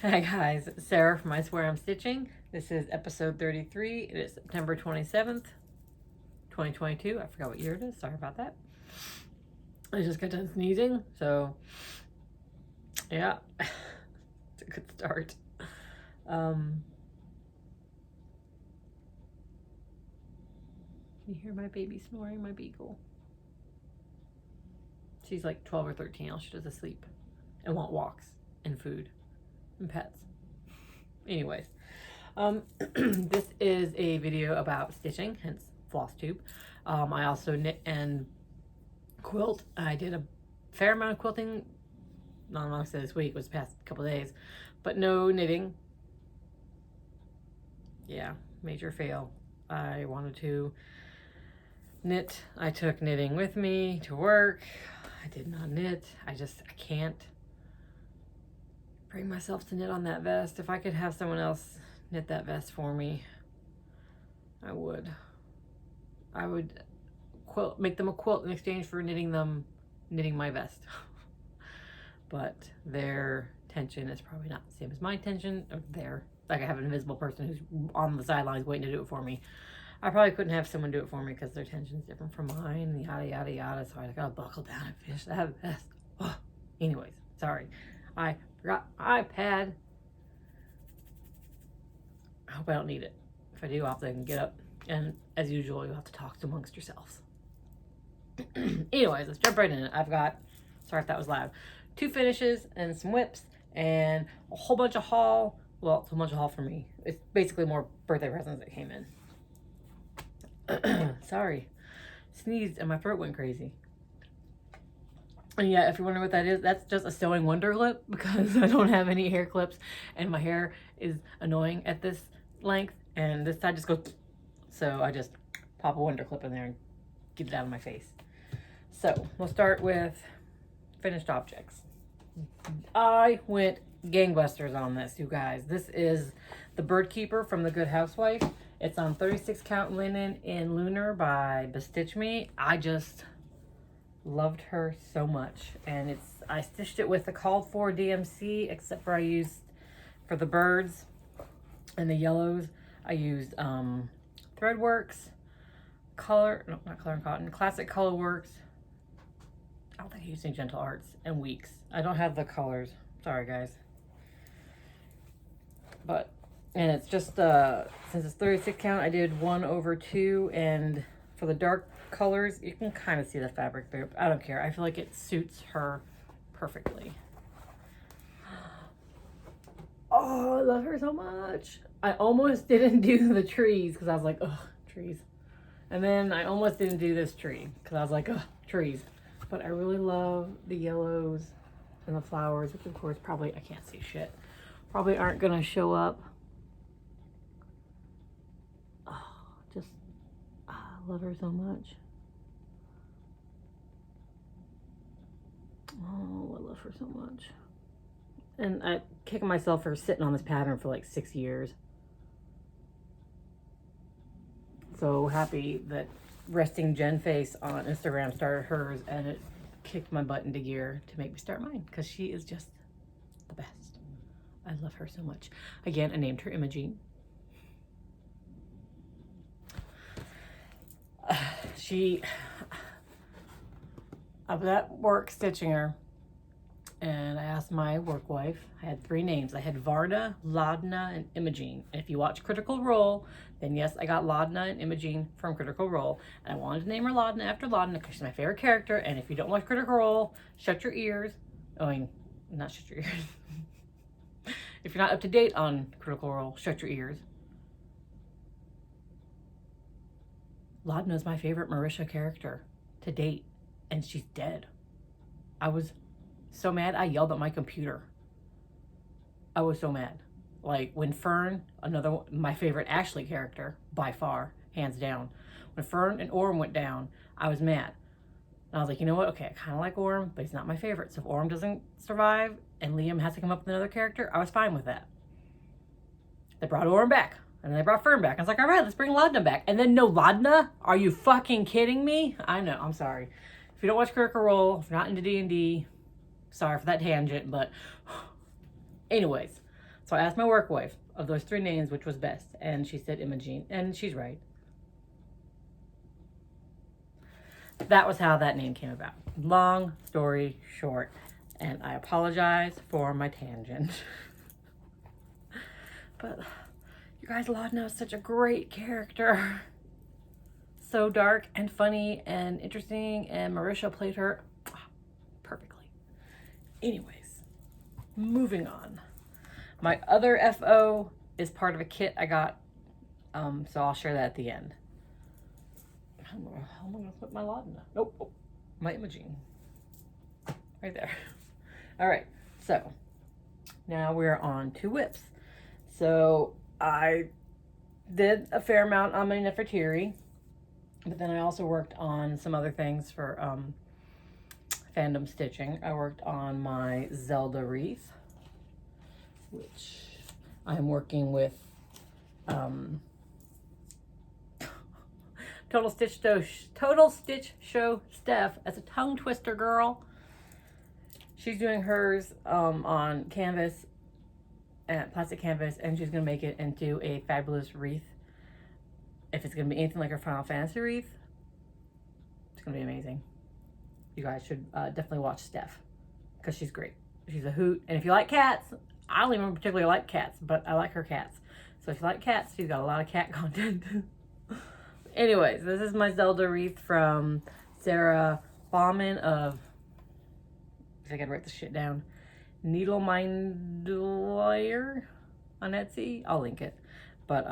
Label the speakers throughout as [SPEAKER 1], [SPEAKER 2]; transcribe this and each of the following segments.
[SPEAKER 1] Hi guys, Sarah from I Swear I'm Stitching. This is episode 33. It is September 27th, 2022. I forgot what year it is. Sorry about that. I just got done sneezing, so yeah, it's a good start. Can you hear my baby snoring? My beagle. She's like 12 or 13. All she does is sleep and want walks and food and pets. Anyways, this is a video about stitching, hence Flosstube. I also knit and quilt. I did a fair amount of quilting, not honestly this week, it was the past couple days, but no knitting. Yeah, major fail. I wanted to knit. I took knitting with me to work. I did not knit. I can't bring myself to knit on that vest. If I could have someone else knit that vest for me, I would. I would make them a quilt in exchange for knitting my vest. But their tension is probably not the same as my tension. Like I have an invisible person who's on the sidelines waiting to do it for me. I probably couldn't have someone do it for me because their tension's different from mine, yada, yada, yada. So I gotta buckle down and finish that vest. Oh. Anyways, sorry. I forgot my iPad. I hope I don't need it. If I do, I'll have to get up. And as usual, you'll have to talk amongst yourselves. Anyways, let's jump right in it. I've got, sorry if that was loud, 2 finishes and some whips and a whole bunch of haul. Well, it's a bunch of haul for me. It's basically more birthday presents that came in. Sorry. Sneezed and my throat went crazy. And yeah, if you're wondering what that is, that's just a sewing wonder clip because I don't have any hair clips and my hair is annoying at this length and this side just goes, so I just pop a wonder clip in there and get it out of my face. So we'll start with finished objects. I went gangbusters on this, you guys. This is the Bird Keeper from the Good Huswife. It's on 36 count linen in Lunar by Bestitch Me. I just loved her so much, and I stitched it with the called for DMC, except for I used for the birds and the yellows I used Threadworks, not Color and Cotton, Classic Colorworks. I don't think I used any Gentle Arts, and Weeks. I don't have the colors, sorry guys. And it's just since it's 36 count, I did 1/2, and for the dark colors you can kind of see the fabric there, but I don't care. I feel like it suits her perfectly. Oh, I love her so much. I almost didn't do the trees because I was like, ugh, trees. And then I almost didn't do this tree because I was like, ugh, trees. But I really love the yellows and the flowers, which of course probably, I can't see shit, probably aren't gonna show up. I love her so much. Oh, I love her so much. And I kick myself for sitting on this pattern for like 6 years. So happy that Resting Jen Face on Instagram started hers, and it kicked my butt into gear to make me start mine because she is just the best. I love her so much. Again, I named her Imogene. I was at work stitching her, and I asked my work wife. I had 3 names. I had Varda, Ladna, and Imogene. And if you watch Critical Role, then yes, I got Ladna and Imogene from Critical Role. And I wanted to name her Ladna after Ladna because she's my favorite character. And if you don't watch Critical Role, shut your ears. I mean, not shut your ears. If you're not up to date on Critical Role, shut your ears. Ladna is my favorite Marisha character to date, and she's dead. I was so mad, I yelled at my computer. I was so mad. Like when Fern, my favorite Ashley character, by far, hands down. When Fern and Orm went down, I was mad. And I was like, you know what? Okay, I kind of like Orm, but he's not my favorite. So if Orm doesn't survive and Liam has to come up with another character, I was fine with that. They brought Orm back. And then they brought Fern back. I was like, all right, let's bring Ladna back. And then no Ladna? Are you fucking kidding me? I know, I'm sorry. If you don't watch Critical Role, if you're not into D&D, sorry for that tangent, but anyways. So I asked my work wife of those 3 names which was best, and she said Imogene, and she's right. That was how that name came about. Long story short, and I apologize for my tangent. But you guys, Laudna is such a great character. So dark and funny and interesting, and Marisha played her perfectly. Anyways, moving on. My other FO is part of a kit I got, so I'll share that at the end. How am I going to put my Laudna? Nope, oh, my Imogene. Right there. All right, so now we're on to whips. So I did a fair amount on my Nefertiti, but then I also worked on some other things for fandom stitching. I worked on my Zelda Wreath, which I'm working with Total Stitch Show Steph as a tongue twister girl. She's doing hers on canvas, plastic canvas, and she's gonna make it into a fabulous wreath. If it's gonna be anything like her Final Fantasy wreath, it's gonna be amazing. You guys should definitely watch Steph, because she's great. She's a hoot, and if you like cats, I don't even particularly like cats, but I like her cats. So if you like cats, she's got a lot of cat content. Anyways, this is my Zelda Wreath from Sarah Bauman of, if I could write this shit down, Needle Mindlayer on Etsy. I'll link it. But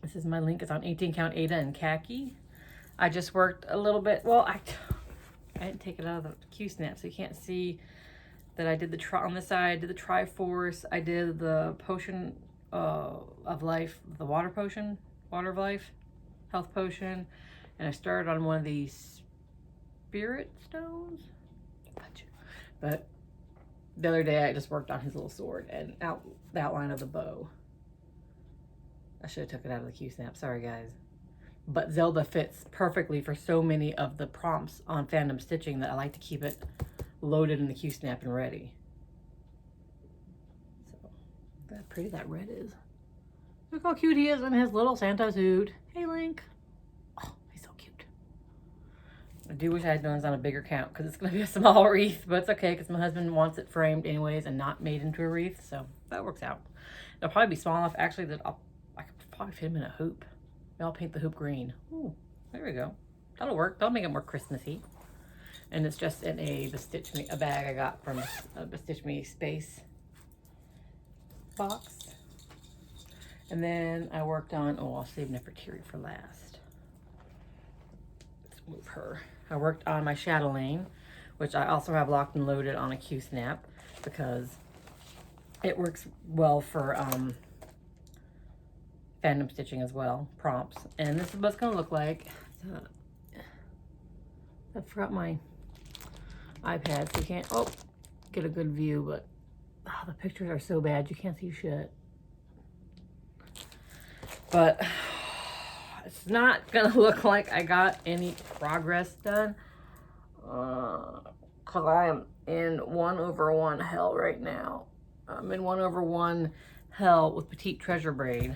[SPEAKER 1] this is my link. It's on 18 count Ada and khaki. I just worked a little bit. Well, I didn't take it out of the Q-snap, so you can't see that I did the on this side. I did the Triforce. I did the potion of life, the water potion, water of life, health potion, and I started on one of these spirit stones. But the other day I just worked on his little sword and the outline of the bow. I should have took it out of the Q-snap. Sorry, guys. But Zelda fits perfectly for so many of the prompts on fandom stitching that I like to keep it loaded in the Q-snap and ready. So, look how pretty that red is. Look how cute he is in his little Santa suit. Hey, Link. Oh, he's so cute. I do wish I had done this on a bigger count because it's going to be a small wreath, but it's okay because my husband wants it framed anyways and not made into a wreath, so that works out. It'll probably be small enough actually that I could probably fit him in a hoop. Maybe I'll paint the hoop green. Ooh, there we go. That'll work. That'll make it more Christmassy. And it's just in the Stitch Me, a bag I got from the Stitch Me Space box. And then I worked on, oh, I'll save Nefertiti for last. Let's move her. I worked on my Chatelaine, which I also have locked and loaded on a Q-snap because it works well for fandom stitching as well, prompts. And this is what it's gonna look like. I forgot my iPad, so you can't, get a good view, but the pictures are so bad, you can't see shit. But it's not gonna look like I got any progress done, because I am in 1/1 hell right now. I'm in 1/1 hell with Petite Treasure Braid.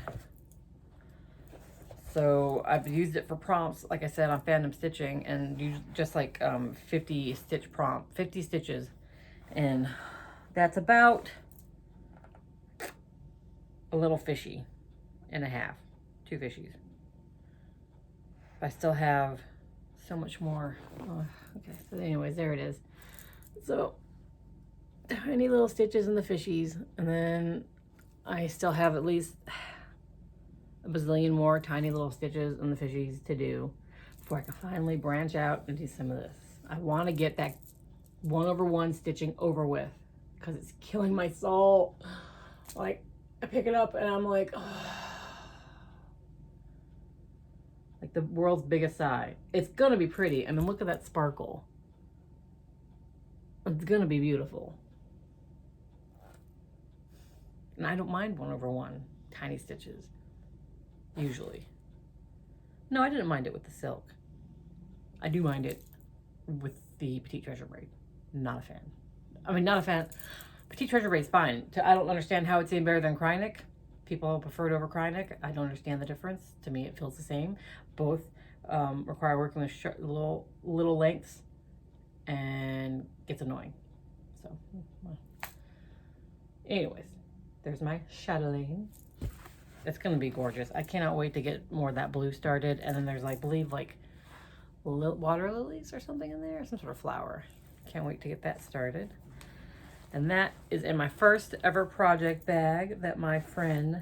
[SPEAKER 1] So I've used it for prompts, like I said, on fandom stitching, and you just like 50 stitches, and that's about a little fishy and a half, 2 fishies. I still have so much more. Oh, okay, so anyways, there it is. So tiny little stitches in the fishies, and then I still have at least a bazillion more tiny little stitches in the fishies to do before I can finally branch out and do some of this. I want to get that 1/1 stitching over with because it's killing my soul. Like, I pick it up and I'm like, like the world's biggest sigh. It's gonna be pretty. I mean, look at that sparkle. It's gonna be beautiful. And I don't mind 1/1 tiny stitches. Usually. No, I didn't mind it with the silk. I do mind it with the Petite Treasure Braid. Not a fan. I mean, not a fan. Petite Treasure Braid's fine. I don't understand how it's any better than Krynic. People prefer it over Krynic. I don't understand the difference. To me, it feels the same. Both require working with little lengths and gets annoying. So, well. Anyways, there's my chatelaine. It's gonna be gorgeous. I cannot wait to get more of that blue started. And then there's, I believe, like water lilies or something in there, some sort of flower. Can't wait to get that started. And that is in my first ever project bag that my friend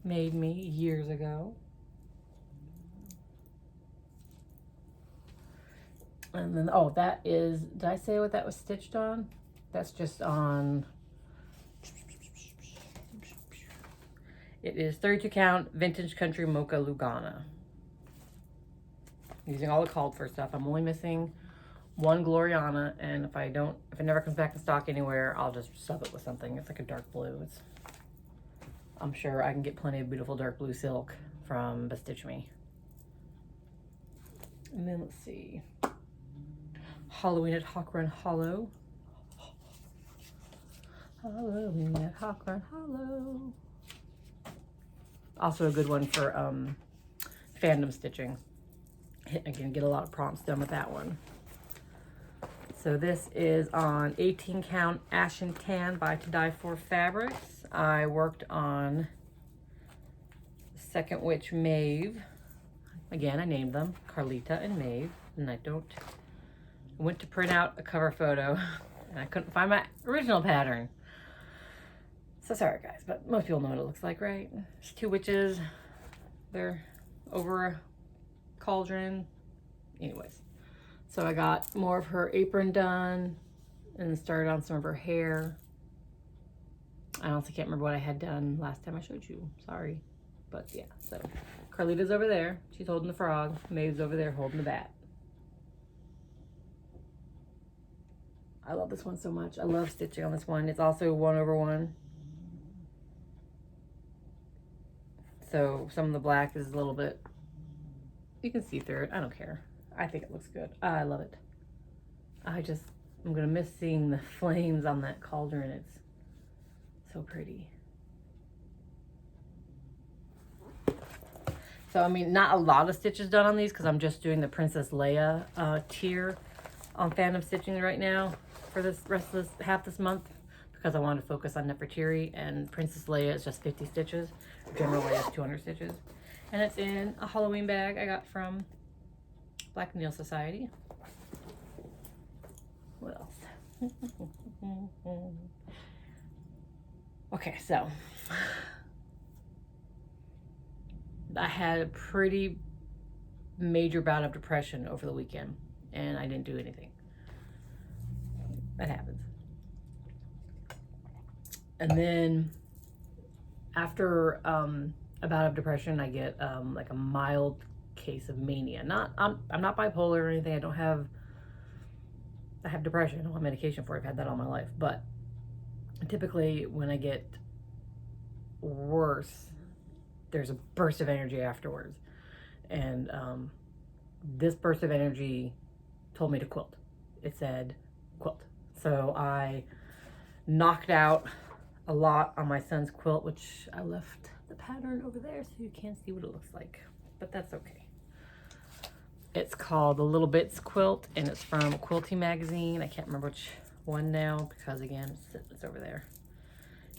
[SPEAKER 1] made me years ago. And then, oh, that is, did I say what that was stitched on? That's just on, it is 32 count Vintage Country Mocha Lugana. Using all the called for stuff. I'm only missing one Gloriana, and if it never comes back in stock anywhere, I'll just sub it with something. It's like a dark blue. I'm sure I can get plenty of beautiful dark blue silk from Bestitch Me. And then let's see. Halloween at Hawk Run Hollow. Halloween at Hawk Run Hollow. Also a good one for fandom stitching. I can get a lot of prompts done with that one. So this is on 18 count Ashen Tan by To Die For Fabrics. I worked on Second Witch Maeve. Again, I named them Carlita and Maeve, and I went to print out a cover photo and I couldn't find my original pattern. So sorry guys, but most people know what it looks like, right? It's two witches. They're over a cauldron. Anyways, so I got more of her apron done and started on some of her hair. I honestly can't remember what I had done last time I showed you. Sorry. But yeah, so Carlita's over there. She's holding the frog. Maeve's over there holding the bat. I love this one so much. I love stitching on this one. It's also 1/1. So some of the black is a little bit, you can see through it. I don't care. I think it looks good. I love it. I'm gonna miss seeing the flames on that cauldron. It's so pretty. So, I mean, not a lot of stitches done on these because I'm just doing the Princess Leia tier on Fandom Stitching right now for this rest of half this month because I want to focus on Nefertiti, and Princess Leia is just 50 stitches. General Leia is 200 stitches. And it's in a Halloween bag I got from Black Nail Society. What else? Okay, so I had a pretty major bout of depression over the weekend and I didn't do anything. That happens. And then after a bout of depression, I get like a mild case of mania. I'm not bipolar or anything. I have depression. I don't have medication for it. I've had that all my life. But typically when I get worse, there's a burst of energy afterwards. And this burst of energy told me to quilt. It said quilt. So I knocked out a lot on my son's quilt, which I left the pattern over there so you can't see what it looks like, but that's okay. It's called the Little Bits quilt and it's from Quilting magazine. I can't remember which one now because again, it's over there.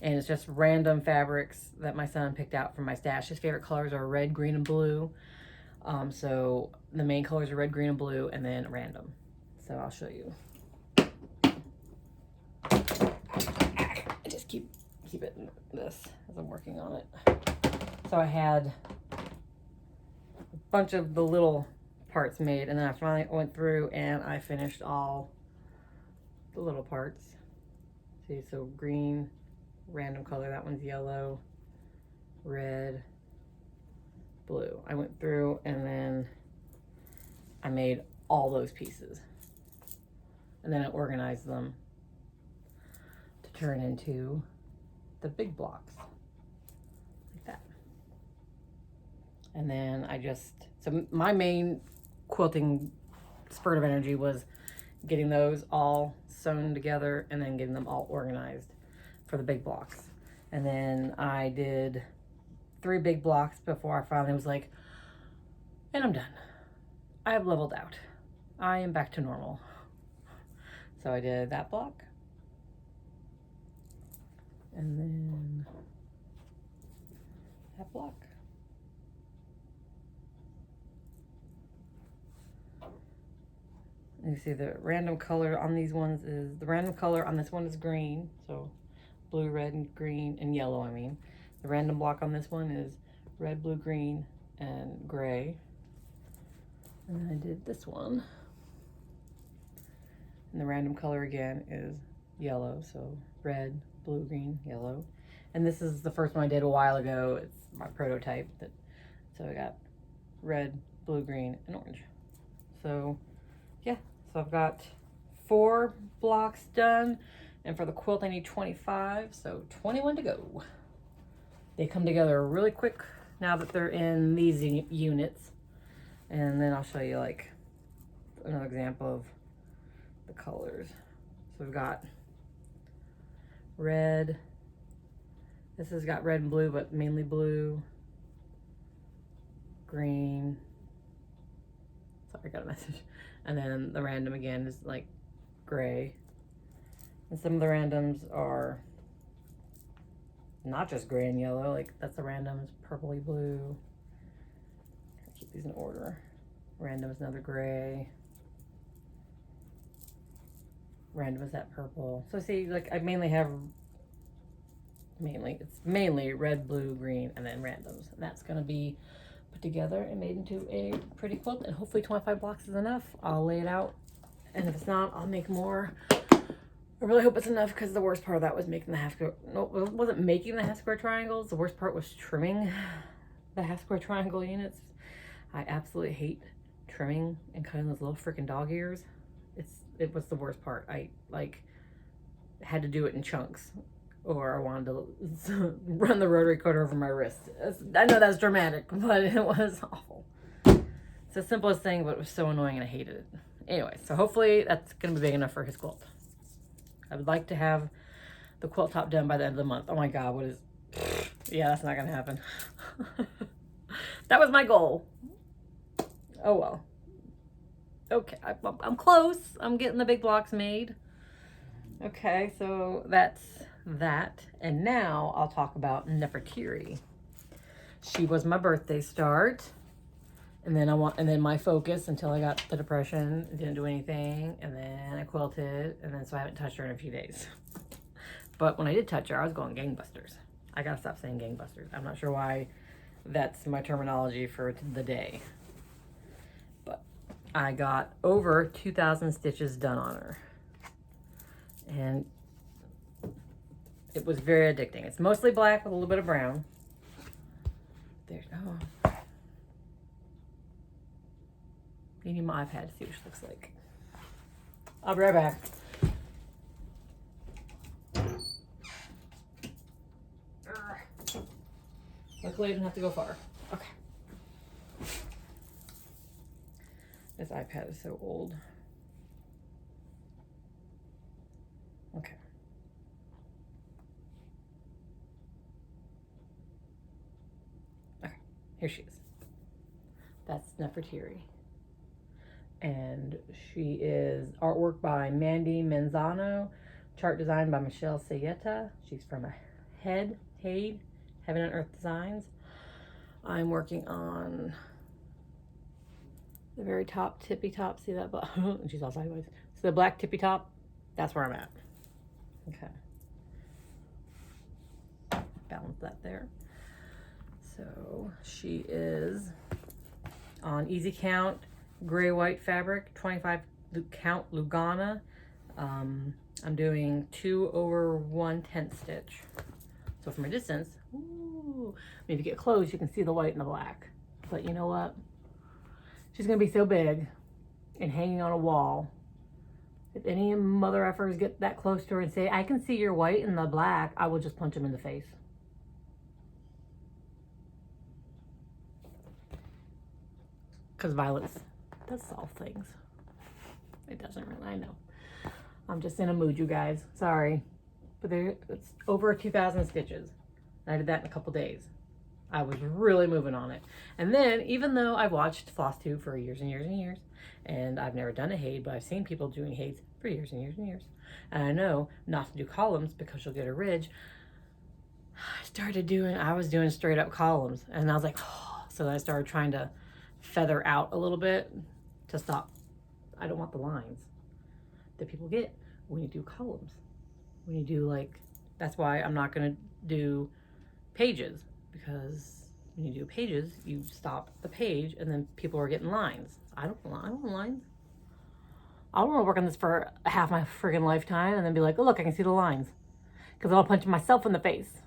[SPEAKER 1] And it's just random fabrics that my son picked out from my stash. His favorite colors are red, green, and blue. So the main colors are red, green, and blue, and then random. So I'll show you. I just keep it in this as I'm working on it. So I had a bunch of the little parts made, and then I finally went through and I finished all the little parts. See, so green, random color, that one's yellow, red, blue. I went through and then I made all those pieces and then I organized them to turn into the big blocks like that. And then so my main quilting spurt of energy was getting those all sewn together and then getting them all organized for the big blocks. And then I did 3 big blocks before I finally was like, and I'm done. I have leveled out. I am back to normal. So I did that block. And then that block. You see the random color on these ones is, the random color on this one is green. So blue, red, and green, and yellow, I mean. The random block on this one is red, blue, green, and gray. And then I did this one. And the random color again is yellow. So red, blue, green, yellow. And this is the first one I did a while ago. It's my prototype. So I got red, blue, green, and orange. So yeah, so I've got 4 blocks done. And for the quilt I need 25, so 21 to go. They come together really quick now that they're in these units. And then I'll show you like another example of the colors. So we've got red. This has got red and blue, but mainly blue. Green. Sorry, I got a message. And then the random again is like gray. And some of the randoms are not just gray and yellow, like that's the randoms, purpley blue. Keep these in order. Random is another gray. Random is that purple. So see, like I mainly have, it's mainly red, blue, green, and then randoms. And that's gonna be put together and made into a pretty quilt, and hopefully 25 blocks is enough. I'll lay it out, and if it's not, I'll make more. I really hope it's enough, because the worst part of that was making the half square. No, it wasn't making the half square triangles. The worst part was trimming the half square triangle units. I absolutely hate trimming and cutting those little freaking dog ears. It was the worst part. I like had to do it in chunks, or I wanted to run the rotary cutter over my wrist. I know that's dramatic, but it was awful. It's the simplest thing, but it was so annoying and I hated it. Anyway, so hopefully that's gonna be big enough for his quilt. I would like to have the quilt top done by the end of the month. Oh my God, what is, yeah, that's not gonna happen. That was my goal. Oh well. Okay, I'm close. I'm getting the big blocks made. Okay, so that's that. And now I'll talk about Nefertiti. She was my birthday start. And then my focus until I got the depression, didn't do anything, and then I quilted, and then so I haven't touched her in a few days. But when I did touch her, I was going gangbusters. I gotta stop saying gangbusters. I'm not sure why that's my terminology for the day. But I got over 2,000 stitches done on her. And it was very addicting. It's mostly black with a little bit of brown. There's, oh. You need my iPad to see what she looks like. I'll be right back. Luckily, I didn't have to go far. Okay. This iPad is so old. Okay. Okay, here she is. That's Nefertiti. And she is artwork by Mandy Menzano, chart design by Michelle Sayeta. She's from HAED, Heaven and Earth Designs. I'm working on the very top, tippy top. See that? And she's all sideways. So the black tippy top, that's where I'm at. Okay. Balance that there. So she is on easy count, gray white fabric, 25 count Lugana. I'm doing 2 over 1/10 stitch. So from a distance, ooh, if you get close, you can see the white and the black. But you know what? She's gonna be so big and hanging on a wall. If any mother effers get that close to her and say, I can see your white and the black, I will just punch them in the face. Because violence does solve things. It doesn't really, I know. I'm just in a mood, you guys. Sorry. But it's over 2,000 stitches. I did that in a couple days. I was really moving on it. And then, even though I've watched Flosstube for years and years and years, and I've never done a HAED, but I've seen people doing HAEDs for years and years and years, and I know not to do columns because you'll get a ridge, I was doing straight up columns, and I was like, oh. So I started trying to feather out a little bit to stop. I don't want the lines that people get when you do columns. When you do, like, that's why I'm not going to do pages, because when you do pages, you stop the page and then people are getting lines. I don't want lines. I don't want to work on this for half my friggin' lifetime and then be like, oh, look, I can see the lines. Because I'll punch myself in the face.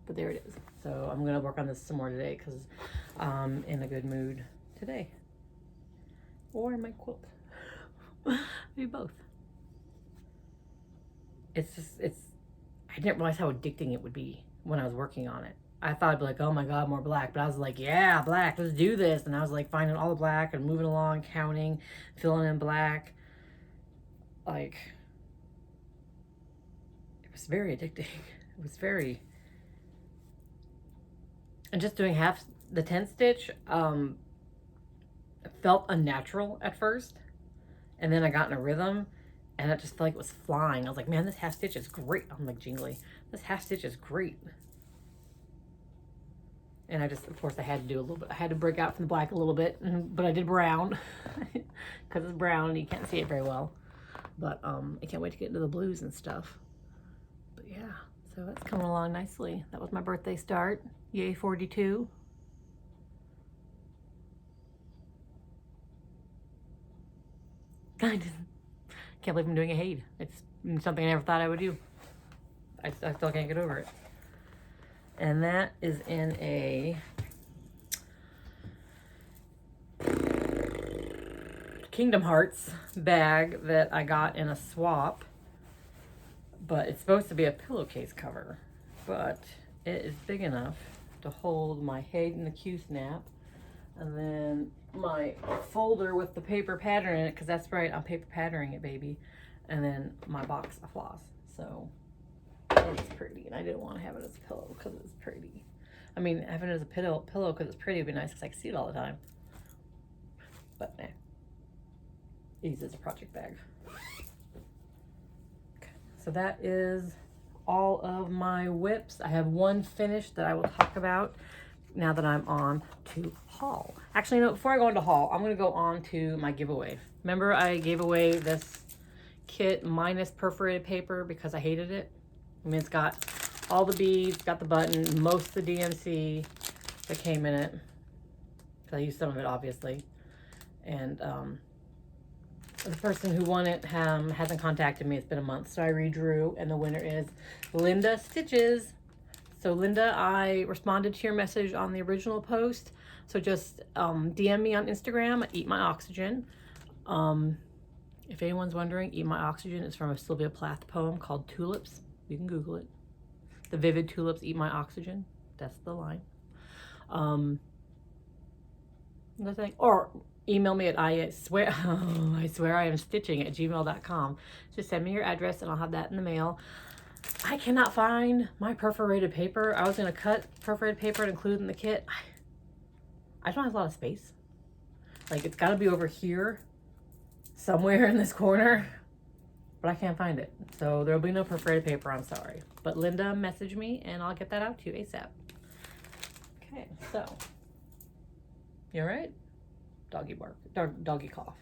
[SPEAKER 1] But there it is. So I'm going to work on this some more today because I'm in a good mood today. Or I might quilt. Maybe both. I didn't realize how addicting it would be when I was working on it. I thought I'd be like, oh my God, more black. But I was like, yeah, black, let's do this. And I was like finding all the black and moving along, counting, filling in black. Like, it was very addicting. It was very, and just doing half the 10 stitch felt unnatural at first. And then I got in a rhythm and it just felt like it was flying. I was like, man, this half stitch is great. I'm like jingly. This half stitch is great. And I just, of course, I had to do a little bit. I had to break out from the black a little bit, but I did brown because it's brown and you can't see it very well. But I can't wait to get into the blues and stuff. But yeah, so that's coming along nicely. That was my birthday start. Yay, 42. I can't believe I'm doing a HAED. It's something I never thought I would do. I still can't get over it. And that is in a Kingdom Hearts bag that I got in a swap. But it's supposed to be a pillowcase cover. But it is big enough to hold my HAED and the Q-snap. And then my folder with the paper pattern in it, because that's right, I'm paper patterning it, baby. And then my box of floss. So it's pretty, and I didn't want to have it as a pillow because it's pretty. I mean, having it as a pillow because it's pretty would be nice because I can see it all the time. But nah, easy as a project bag. Okay, so that is all of my whips. I have one finished that I will talk about now that I'm on to haul. Actually, no, before I go into haul, I'm going to go on to my giveaway. Remember I gave away this kit minus perforated paper because I hated it? I mean, it's got all the beads, got the button, most of the DMC that came in it. I used some of it, obviously. And the person who won it hasn't contacted me. It's been a month, so I redrew, and the winner is Lynnxstitches. So Linda, I responded to your message on the original post. So just DM me on Instagram at Eat My Oxygen. If anyone's wondering, Eat My Oxygen is from a Sylvia Plath poem called Tulips. You can Google it. The vivid tulips eat my oxygen. That's the line. Or email me at I swear I am stitching at gmail.com. Just send me your address and I'll have that in the mail. I cannot find my perforated paper. I was going to cut perforated paper and include it in the kit. I don't have a lot of space. Like, it's got to be over here somewhere in this corner. But I can't find it. So there'll be no perforated paper, I'm sorry. But Linda, message me and I'll get that out to you ASAP. Okay, so. You all right? Doggy bark, doggy cough.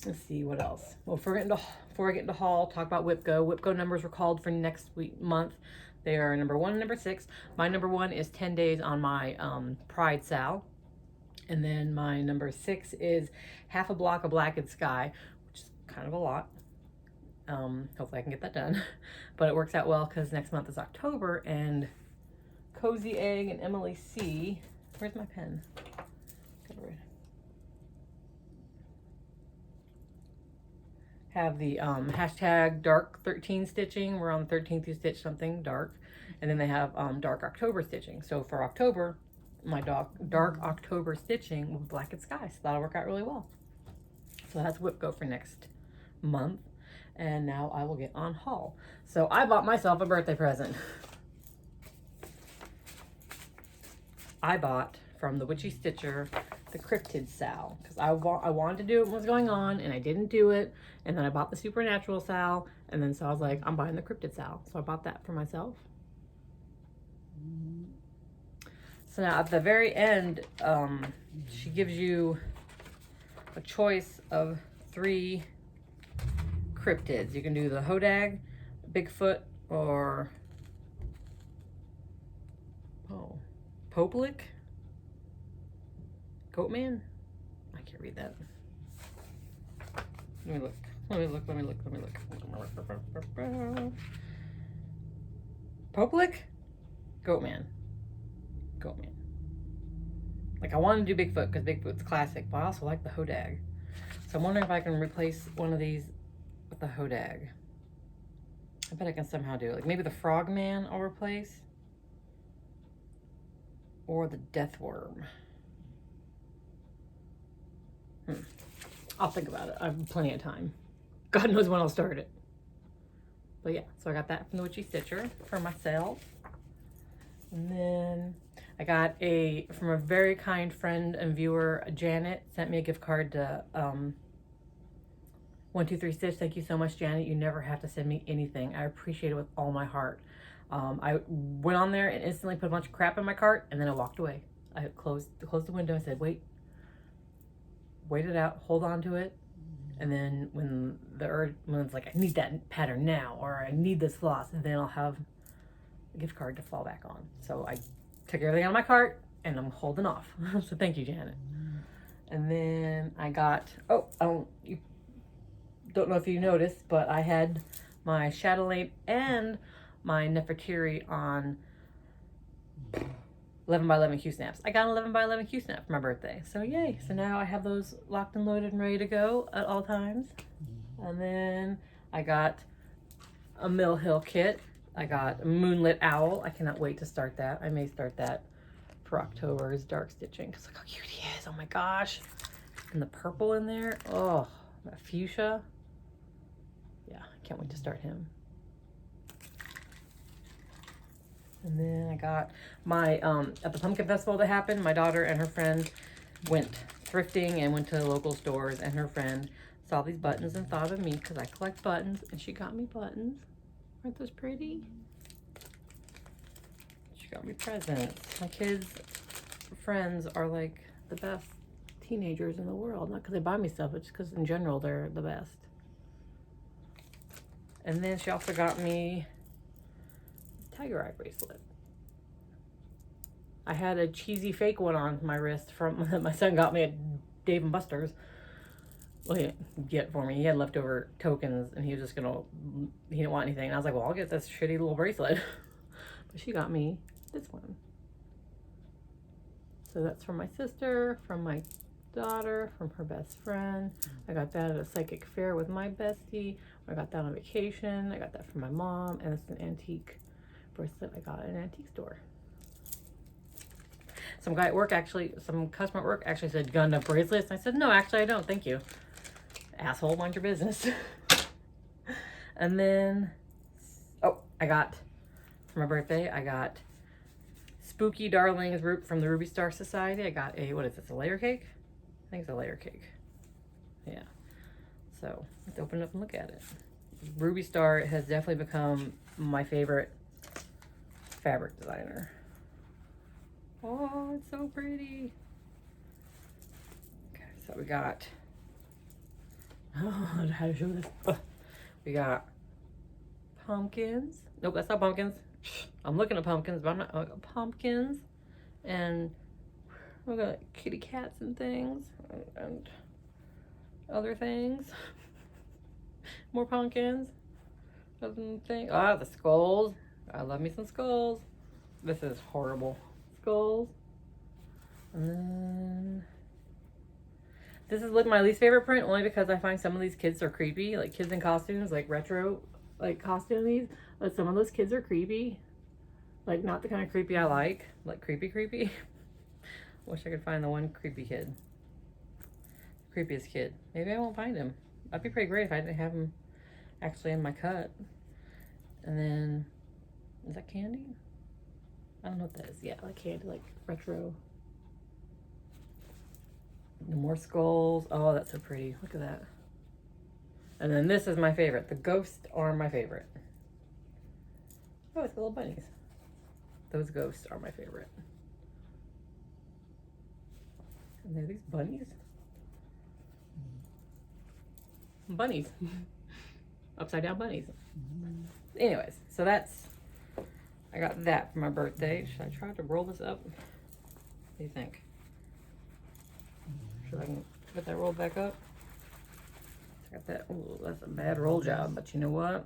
[SPEAKER 1] Let's see what else. Well, before I get into haul, talk about WhipGo. WhipGo numbers were called for next month. They are number 1 and number 6. My number 1 is 10 days on my Pride Sal. And then my number 6 is half a block of Blackened Sky, which is kind of a lot. Hopefully I can get that done. But it works out well because next month is October, and Cozy Egg and Emily C. Where's my pen? Have the hashtag dark 13 stitching. We're on the 13th, you stitch something dark. And then they have dark October stitching. So for October, my dark October stitching with Blackened Sky. So that'll work out really well. So that's WIPGO for next month. And now I will get on haul. So I bought myself a birthday present. I bought from the Witchy Stitcher the Cryptid Sal, because I wanted to do it what was going on, and I didn't do it. And then I bought the Supernatural Sal, and then so I was like, I'm buying the Cryptid Sal. So I bought that for myself. So now at the very end, she gives you a choice of 3 cryptids. You can do the Hodag, Bigfoot, or Poplik? Goatman? I can't read that. Let me look. Poplik? Goatman. Like, I want to do Bigfoot because Bigfoot's classic, but I also like the Hodag. So I'm wondering if I can replace one of these with the Hodag. I bet I can somehow do it. Like, maybe the Frogman I'll replace. Or the Deathworm. I'll think about it. I have plenty of time. God knows when I'll start it. But yeah, so I got that from the Witchy Stitcher for myself. And then I got from a very kind friend and viewer, Janet, sent me a gift card to 123 Stitch. Thank you so much, Janet. You never have to send me anything. I appreciate it with all my heart. I went on there and instantly put a bunch of crap in my cart, and then I walked away. I closed the window and said, wait it out, hold on to it. And then when it's like, I need that pattern now, or I need this floss, and then I'll have a gift card to fall back on. So I took everything out of my cart and I'm holding off. So thank you, Janet. And then I got, you don't know if you noticed, but I had my shadow lamp and my Nefertiri on 11x11 Q snaps. I got an 11x11 Q snap for my birthday. So yay. So now I have those locked and loaded and ready to go at all times. And then I got a Mill Hill kit. I got a Moonlit Owl. I cannot wait to start that. I may start that for October's dark stitching because look how cute he is. Oh my gosh. And the purple in there. Oh, that fuchsia. Yeah, I can't wait to start him. And then I got my, at the pumpkin festival that happened, my daughter and her friend went thrifting and went to local stores, and her friend saw these buttons and thought of me because I collect buttons, and she got me buttons. Aren't those pretty? She got me presents. My kids' friends are like the best teenagers in the world. Not because they buy me stuff, but just because in general they're the best. And then she also got me tiger eye bracelet. I had a cheesy fake one on my wrist from that my son got me at Dave & Buster's. Well, he didn't get it for me. He had leftover tokens and he was just he didn't want anything. And I was like, well, I'll get this shitty little bracelet. But she got me this one. So that's from my sister, from my daughter, from her best friend. I got that at a psychic fair with my bestie. I got that on vacation. I got that from my mom, and it's an antique bracelet I got at an antique store. Some customer at work actually said, got enough bracelets? And I said, no, actually I don't, thank you. Asshole, mind your business. And then, I got, for my birthday, I got Spooky Darlings from the Ruby Star Society. I got what is this, a layer cake? I think it's a layer cake. Yeah. So, let's open it up and look at it. Ruby Star has definitely become my favorite fabric designer. Oh, it's so pretty. Okay, so we got, how to show this? We got pumpkins. Nope, that's not pumpkins. I'm looking at pumpkins, but I'm not, pumpkins. And we got kitty cats and things and other things. More pumpkins. Other things. The skulls. I love me some skulls. This is horrible. Skulls. And then this is like my least favorite print, only because I find some of these kids are creepy, like kids in costumes, like retro, like costumes. But some of those kids are creepy, like not the kind of creepy I like creepy. Wish I could find the one creepy kid. creepiest kid. Maybe I won't find him. That'd be pretty great if I didn't have him actually in my cut. And then, is that candy? I don't know what that is. Yeah, like candy, like retro. The more skulls. Oh, that's so pretty. Look at that. And then this is my favorite. The ghosts are my favorite. Oh, it's little bunnies. Those ghosts are my favorite. And they're these bunnies. Bunnies. Upside down bunnies. Anyways, so that's, I got that for my birthday. Should I try to roll this up? What do you think? Should I get that rolled back up? I got that. Oh, that's a bad roll job, but you know what?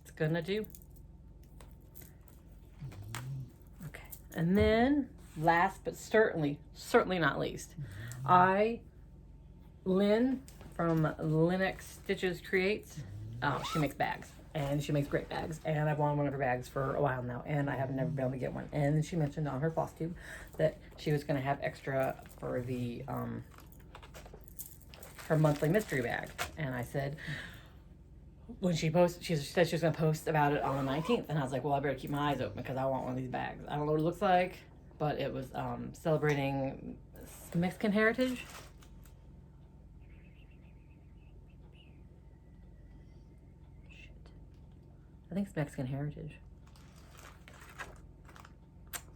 [SPEAKER 1] It's gonna do. Okay, and then last but certainly not least, Lynn from Lynnxstitchescreates. Oh, she makes bags, and she makes great bags, and I've wanted one of her bags for a while now, and I have never been able to get one. And she mentioned on her Flosstube that she was going to have extra for the her monthly mystery bag, and I said, when she posted, she said she was going to post about it on the 19th, and I was like, well, I better keep my eyes open because I want one of these bags. I don't know what it looks like, but it was celebrating Mexican heritage. I think it's Mexican heritage.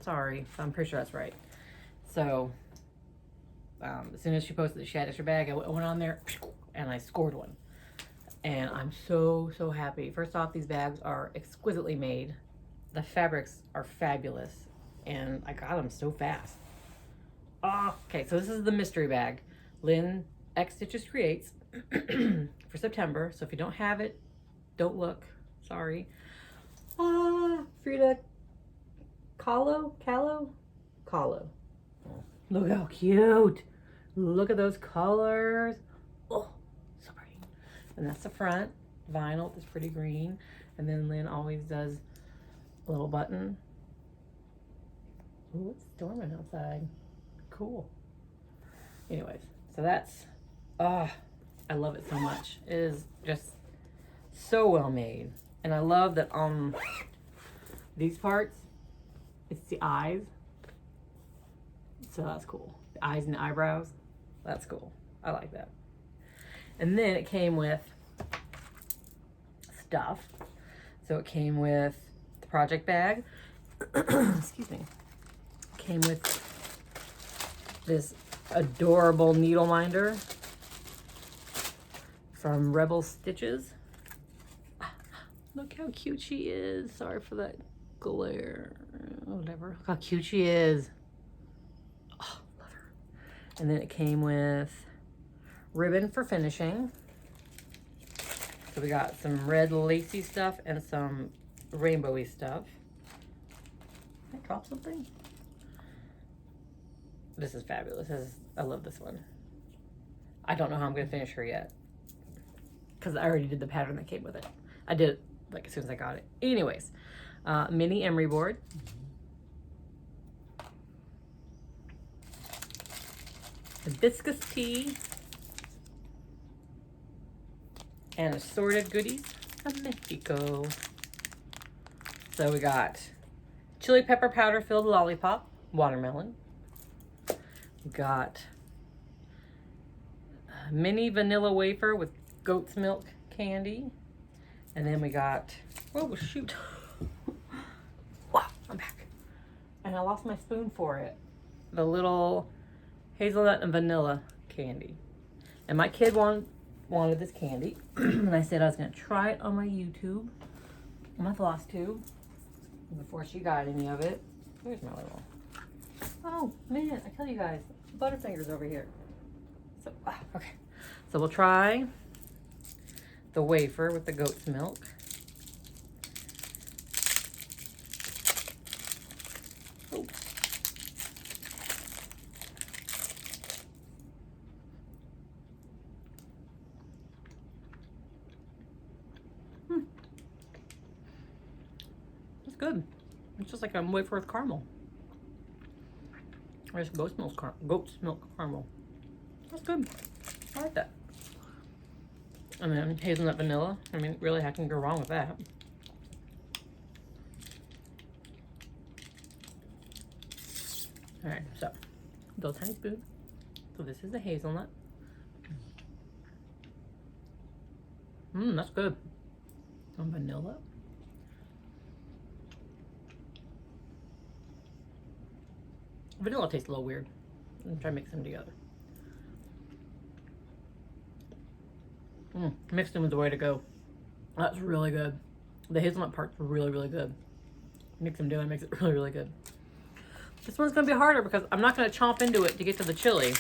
[SPEAKER 1] Sorry, I'm pretty sure that's right. So, as soon as she posted that she had extra bag, I went on there and I scored one. And I'm so, so happy. First off, these bags are exquisitely made. The fabrics are fabulous. And I got them so fast. Oh, okay, so this is the mystery bag. Lynnxstitchescreates for September. So if you don't have it, don't look. Sorry. Frida Kahlo? Look how cute. Look at those colors. Oh, so pretty. And that's the front. Vinyl, this pretty green. And then Lynn always does a little button. Ooh, it's storming outside. Cool. Anyways, so that's, I love it so much. It is just so well made. And I love that on these parts, it's the eyes. So that's cool. The eyes and the eyebrows. That's cool. I like that. And then it came with stuff. So it came with the project bag. Excuse me. Came with this adorable needle minder from Rebel Stitches. Look how cute she is. Sorry for that glare. Whatever. Look how cute she is. Oh, love her. And then it came with ribbon for finishing. So we got some red lacy stuff and some rainbowy stuff. Did I drop something? This is fabulous. I love this one. I don't know how I'm going to finish her yet, because I already did the pattern that came with it. I did it like as soon as I got it. Anyways, mini emery board. Hibiscus tea. And assorted goodies from Mexico. So we got chili pepper powder filled lollipop, watermelon. We got a mini vanilla wafer with goat's milk candy. And then we got, oh shoot. Wow, I'm back. And I lost my spoon for it. The little hazelnut and vanilla candy. And my kid wanted this candy. And I said I was gonna try it on my YouTube, on my Flosstube, before she got any of it. Where's my little, oh man, I tell you guys, Butterfingers over here. So, okay. So we'll try the wafer with the goat's milk. Oh. It's good. It's just like a wafer with caramel. Or just goat's milk caramel. That's good. I I like that. And then hazelnut vanilla. I mean, really, how can you go wrong with that? All right, so little tiny spoon. So this is the hazelnut. That's good. Some vanilla. Vanilla tastes a little weird. I'm try to mix them together. Mixed them is the way to go. That's really good. The hazelnut part's really, really good. Mix them together, makes it really, really good. This one's gonna be harder because I'm not gonna chomp into it to get to the chili.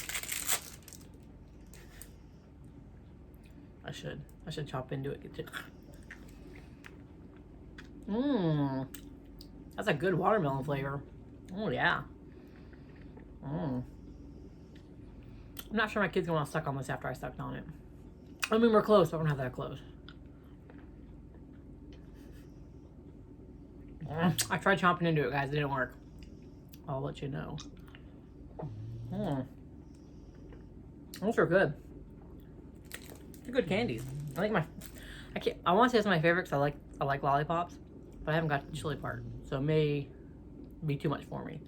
[SPEAKER 1] I should chop into it. Get to. That's a good watermelon flavor. Oh yeah. I'm not sure my kid's gonna want to suck on this after I sucked on it. I mean, we're close, but we're not that close. I tried chomping into it, guys. It didn't work. I'll let you know. Those are good. They're good candies. I think I want to say it's my favorite because I like lollipops, but I haven't got the chili part, so it may be too much for me.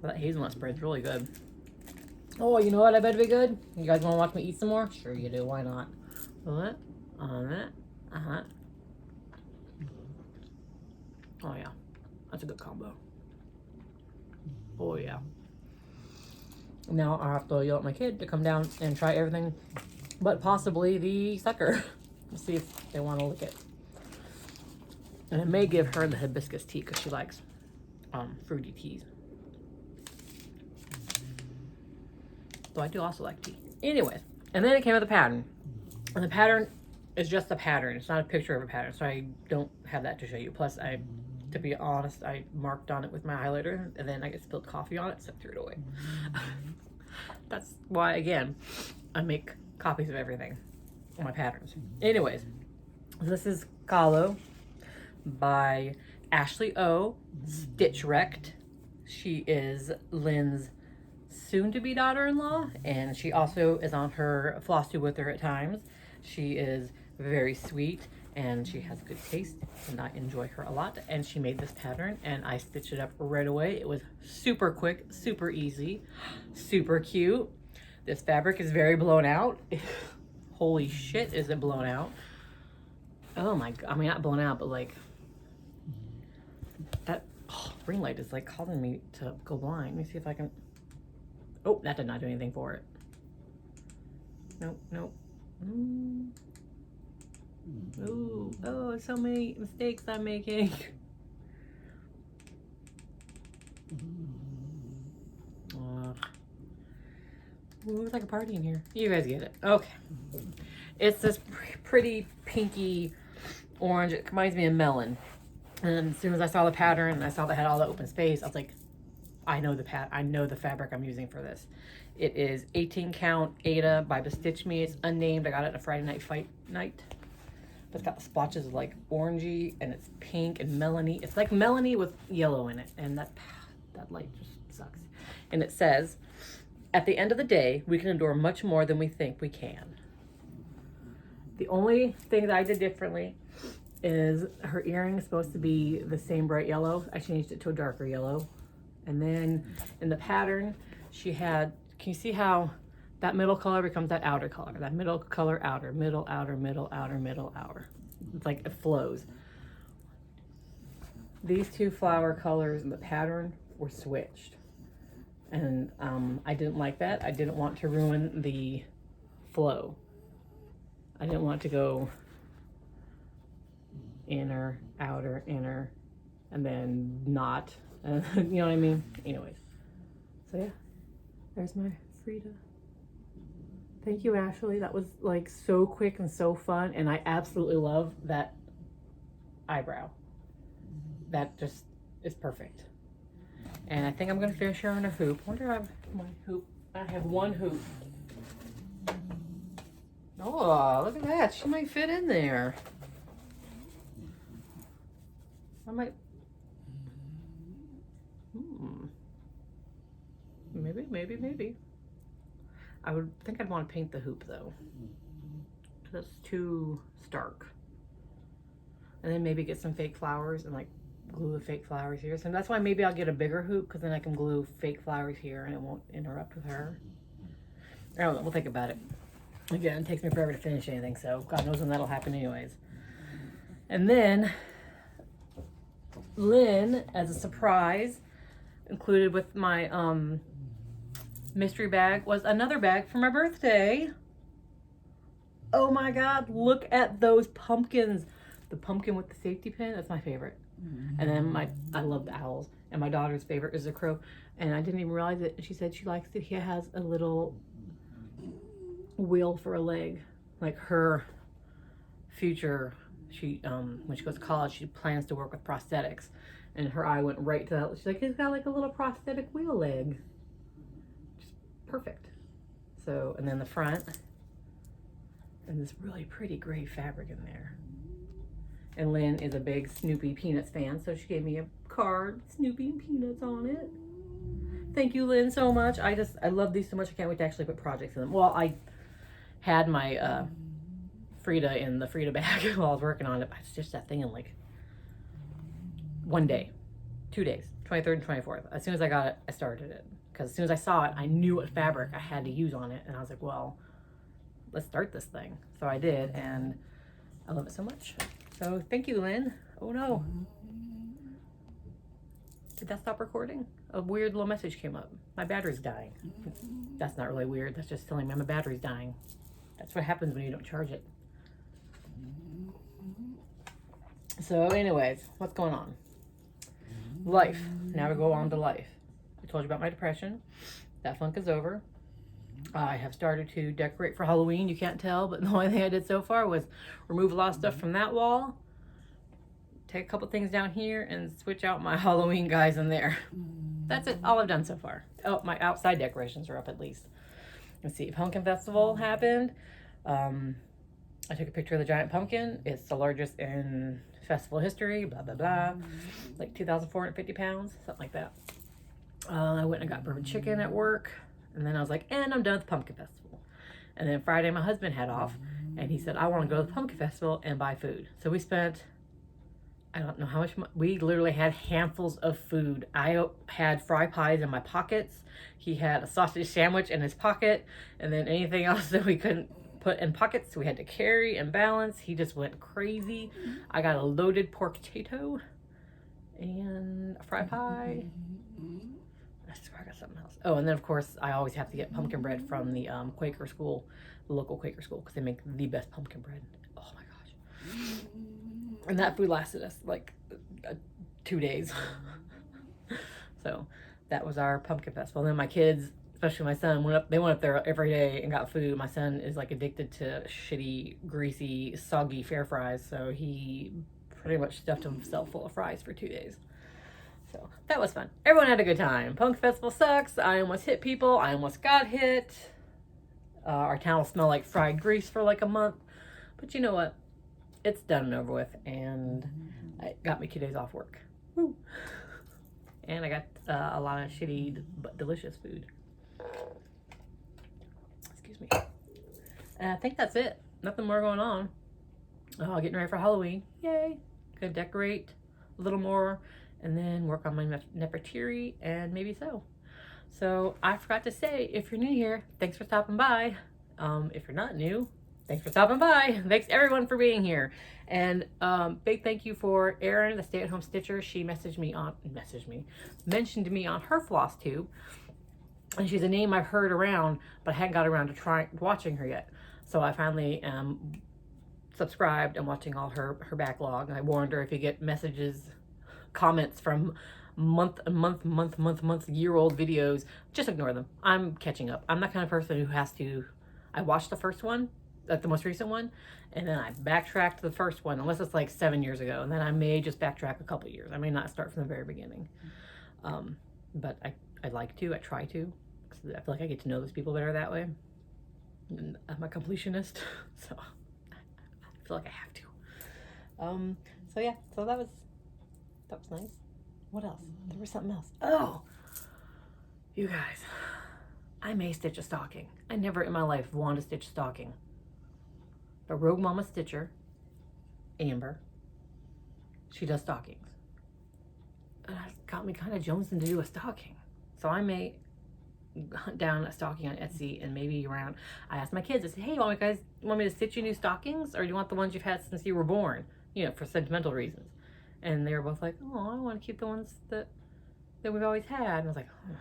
[SPEAKER 1] But that hazelnut spread's really good. Oh, you know what? I bet it'd be good. You guys want to watch me eat some more? Sure you do. Why not? What? On that. Oh yeah, that's a good combo. Oh yeah. Now I have to yell at my kid to come down and try everything, but possibly the sucker. Let's see if they want to lick it. And I may give her the hibiscus tea because she likes fruity teas. So I do also like tea. Anyways, and then it came with a pattern. And the pattern is just a pattern. It's not a picture of a pattern, so I don't have that to show you. Plus, to be honest, I marked on it with my highlighter, and then I get spilled coffee on it, so I threw it away. That's why, again, I make copies of everything on my patterns. Anyways, this is Kahlo by Ashley O. Stitch Wreath. She is Lynn's soon-to-be daughter-in-law, and she also is on her Flosstube with her at times. She is very sweet, and she has good taste, and I enjoy her a lot. And she made this pattern, and I stitched it up right away. It was super quick, super easy, super cute. This fabric is very blown out. Holy shit, is it blown out? Oh my god, I mean, not blown out, but like, that ring light is like causing me to go blind. Let me see if I can. Oh, that did not do anything for it. Nope. Ooh, oh, so many mistakes I'm making. Ooh, it's like a party in here. You guys get it. Okay. It's this pretty pinky orange. It reminds me of melon. And as soon as I saw the pattern and I saw that it had all the open space, I was like, I know the fabric I'm using for this. It is 18 count Ada by Bestitch Me. It's unnamed. I got it at a Friday night fight night. But it's got the splotches of like orangey, and it's pink and melony. It's like melony with yellow in it, and that light just sucks. And it says, at the end of the day, we can endure much more than we think we can. The only thing that I did differently is her earring is supposed to be the same bright yellow. I changed it to a darker yellow. And then in the pattern, she had, can you see how that middle color becomes that outer color? That middle color, outer, middle, outer, middle, outer, middle, outer. It's like it flows. These two flower colors in the pattern were switched. And I didn't like that. I didn't want to ruin the flow. I didn't want to go inner, outer, inner, and then not. You know what I mean? Anyways. So yeah, there's my Frida. Thank you, Ashley. That was like so quick and so fun. And I absolutely love that eyebrow. That just is perfect. And I think I'm gonna finish her on a hoop. I wonder if I have my hoop. I have one hoop. Oh, look at that. She might fit in there. I might. Maybe. I would think I'd want to paint the hoop though. That's too stark. And then maybe get some fake flowers and like glue the fake flowers here. So that's why maybe I'll get a bigger hoop, because then I can glue fake flowers here and it won't interrupt with her. I don't know, we'll think about it. Again, it takes me forever to finish anything, so God knows when that'll happen anyways. And then Lynn, as a surprise, included with my mystery bag, was another bag for my birthday. Oh my God, look at those pumpkins. The pumpkin with the safety pin, that's my favorite. And then I love the owls. And my daughter's favorite is the crow. And I didn't even realize it. She said she likes it. He has a little wheel for a leg. Like her future, when she goes to college, she plans to work with prosthetics. And her eye went right to that. She's like, it's got like a little prosthetic wheel leg. Just perfect. So, and then the front. And this really pretty gray fabric in there. And Lynn is a big Snoopy Peanuts fan, so she gave me a card, Snoopy and Peanuts on it. Thank you, Lynn, so much. I love these so much. I can't wait to actually put projects in them. Well, I had my Frida in the Frida bag while I was working on it. I stitched that thing in like 1 day, 2 days, 23rd and 24th. As soon as I got it, I started it. Because as soon as I saw it, I knew what fabric I had to use on it. And I was like, well, let's start this thing. So I did, and I love it so much. So thank you, Lynn. Oh no. Did that stop recording? A weird little message came up. My battery's dying. That's not really weird. That's just telling me my battery's dying. That's what happens when you don't charge it. So anyways, what's going on? Life. Now we go on to life. I told you about my depression. That funk is over. I have started to decorate for Halloween. You can't tell, but the only thing I did so far was remove a lot of stuff from that wall, take a couple things down here, and switch out my Halloween guys in there. That's it. All I've done so far. Oh, my outside decorations are up at least. Let's see. Pumpkin Festival happened. I took a picture of the giant pumpkin. It's the largest in festival history, blah, blah, blah. Like 2,450 pounds, something like that. I went and got bourbon chicken at work. And then I was like, and I'm done with the Pumpkin Festival. And then Friday, my husband had off, and he said, I want to go to the Pumpkin Festival and buy food. So we spent, I don't know how much, we literally had handfuls of food. I had fry pies in my pockets. He had a sausage sandwich in his pocket, and then anything else that we couldn't put in pockets, we had to carry and balance. He just went crazy. I got a loaded pork potato and a fry pie. I swear I got something else. Oh, and then of course I always have to get pumpkin bread from the Quaker school, the local Quaker school, because they make the best pumpkin bread. Oh my gosh. And that food lasted us like 2 days. So that was our pumpkin festival. And then my kids, especially my son, they went up there every day and got food. My son is like addicted to shitty, greasy, soggy fair fries, so he pretty much stuffed himself full of fries for 2 days. So that was fun. Everyone had a good time. Punk Festival sucks. I almost hit people. I almost got hit. Our town will smell like fried grease for like a month. But you know what? It's done and over with. And it got me 2 days off work. Woo. And I got a lot of shitty but delicious food. Excuse me. And I think that's it. Nothing more going on. Getting ready for Halloween. Yay. Gonna decorate a little more. And then work on my nefertiti and maybe sew. So I forgot to say, if you're new here, thanks for stopping by. If you're not new, thanks for stopping by. Thanks everyone for being here. And big thank you for Erin, the stay-at-home stitcher. She mentioned me on her Flosstube. And she's a name I've heard around, but I hadn't got around to watching her yet. So I finally am subscribed and watching all her backlog. And I warned her, if you get comments from year-old videos, just ignore them. I'm catching up. I'm that kind of person who has to, I watched the first one, the most recent one, and then I backtrack to the first one, unless it's like 7 years ago, and then I may just backtrack a couple years. I may not start from the very beginning. But I like to, I try to, because I feel like I get to know those people better that way. And I'm a completionist, so I feel like I have to. So yeah, so that was nice. What else? There was something else. Oh, you guys, I may stitch a stocking. I never in my life want to stitch a stocking. But Rogue Mama Stitcher, Amber, she does stockings. And that got me kind of jonesing to do a stocking. So I may hunt down a stocking on Etsy and maybe around. I asked my kids, I said, hey, you want me to stitch you new stockings? Or do you want the ones you've had since you were born? You know, for sentimental reasons. And they were both like, oh, I want to keep the ones that we've always had. And I was like, oh.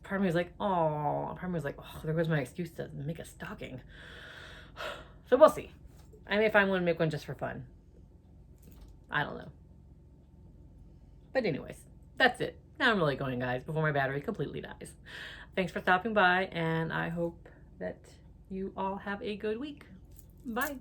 [SPEAKER 1] Part of me was like, oh. Part of me was like, oh, there goes my excuse to make a stocking. So we'll see. I may find one and make one just for fun. I don't know. But anyways, that's it. Now I'm really going, guys, before my battery completely dies. Thanks for stopping by, and I hope that you all have a good week. Bye.